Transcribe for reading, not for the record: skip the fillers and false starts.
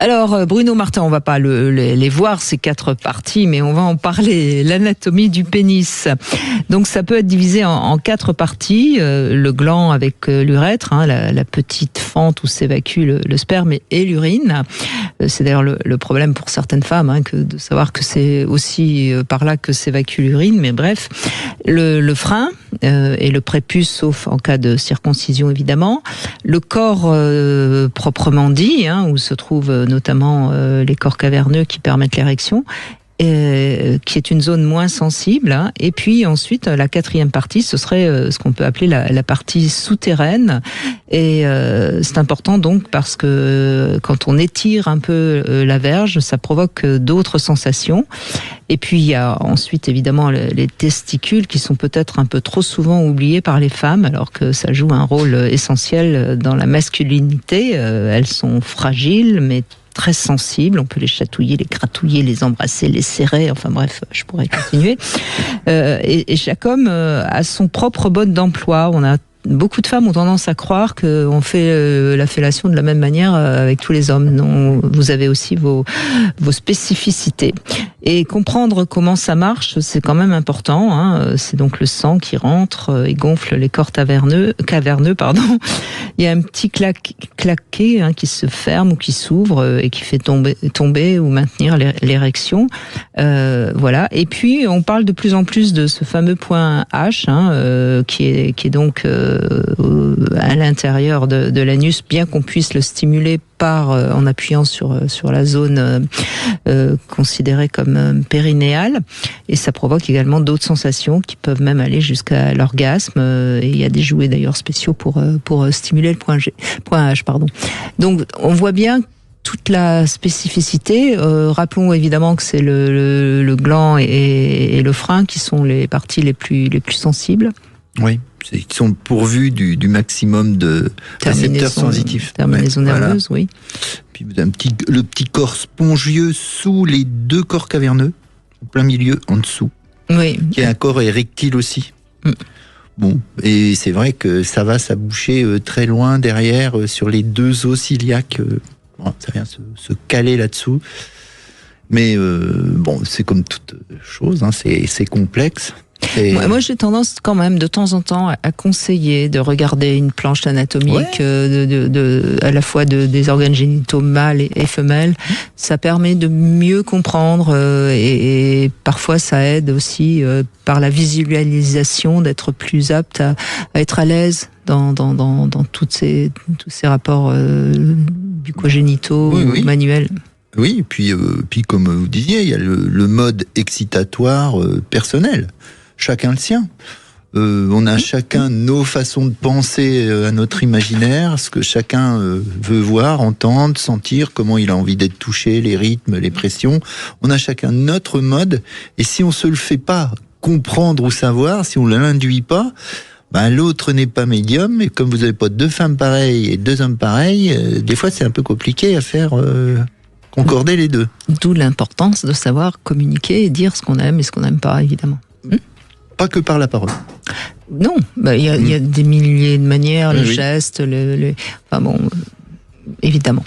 Alors, Bruno Martin, on va pas les voir, ces 4 parties, mais on va en parler. L'anatomie du pénis. Donc, ça peut être divisé en 4 parties. Le gland avec l'urètre, la petite fente où s'évacue le sperme et l'urine. C'est d'ailleurs le problème pour certaines femmes, que de savoir que c'est aussi par là que s'évacue l'urine. Mais bref, le frein et le prépuce, sauf en cas de circoncision évidemment. Le corps proprement dit, où se trouvent notamment les corps caverneux qui permettent l'érection, qui est une zone moins sensible. Et puis ensuite, la 4e partie, ce serait ce qu'on peut appeler la partie souterraine. Et c'est important donc parce que quand on étire un peu la verge, ça provoque d'autres sensations. Et puis il y a ensuite évidemment les testicules qui sont peut-être un peu trop souvent oubliés par les femmes, alors que ça joue un rôle essentiel dans la masculinité. Elles sont fragiles, mais très sensibles, on peut les chatouiller, les gratouiller, les embrasser, les serrer, enfin bref, je pourrais continuer. Et chaque homme a son propre mode d'emploi. Beaucoup de femmes ont tendance à croire qu'on fait la fellation de la même manière avec tous les hommes. Non, vous avez aussi vos spécificités. Et comprendre comment ça marche, c'est quand même important. C'est donc le sang qui rentre et gonfle les corps caverneux. Il y a un petit claquet qui se ferme ou qui s'ouvre et qui fait tomber ou maintenir l'érection. Voilà. Et puis on parle de plus en plus de ce fameux point H, qui est donc à l'intérieur de l'anus, bien qu'on puisse le stimuler en appuyant sur la zone considérée comme périnéale, et ça provoque également d'autres sensations qui peuvent même aller jusqu'à l'orgasme, et il y a des jouets d'ailleurs spéciaux pour stimuler le point H. Donc on voit bien toute la spécificité. Rappelons évidemment que c'est le gland et le frein qui sont les parties les plus sensibles. Oui, qui sont pourvus du maximum de récepteurs sensitifs. Terminaison nerveuse, voilà. Oui. Puis le petit corps spongieux sous les 2 corps caverneux, au plein milieu, en dessous. Oui. Qui est un corps érectile aussi. Bon, et c'est vrai que ça va s'aboucher très loin derrière, sur les 2 os iliaques. Ça vient se caler là-dessous. Mais c'est comme toute chose, c'est complexe. Moi, j'ai tendance quand même de temps en temps à conseiller de regarder une planche anatomique, à la fois des organes génitaux mâles et femelles. Ça permet de mieux comprendre et parfois ça aide aussi par la visualisation d'être plus apte à être à l'aise dans tous ces rapports bucco-génitaux ou manuels. Oui, et puis comme vous disiez, il y a le mode excitatoire personnel. Chacun le sien. On a chacun nos façons de penser à notre imaginaire, ce que chacun veut voir, entendre, sentir, comment il a envie d'être touché, les rythmes, les pressions. On a chacun notre mode, et si on se le fait pas comprendre ou savoir, si on ne l'induit pas, l'autre n'est pas médium, et comme vous n'avez pas 2 femmes pareilles et 2 hommes pareils, des fois c'est un peu compliqué à faire concorder les 2. D'où l'importance de savoir communiquer et dire ce qu'on aime et ce qu'on n'aime pas, évidemment. Pas que par la parole. Non, il y a des milliers de manières, les gestes, évidemment.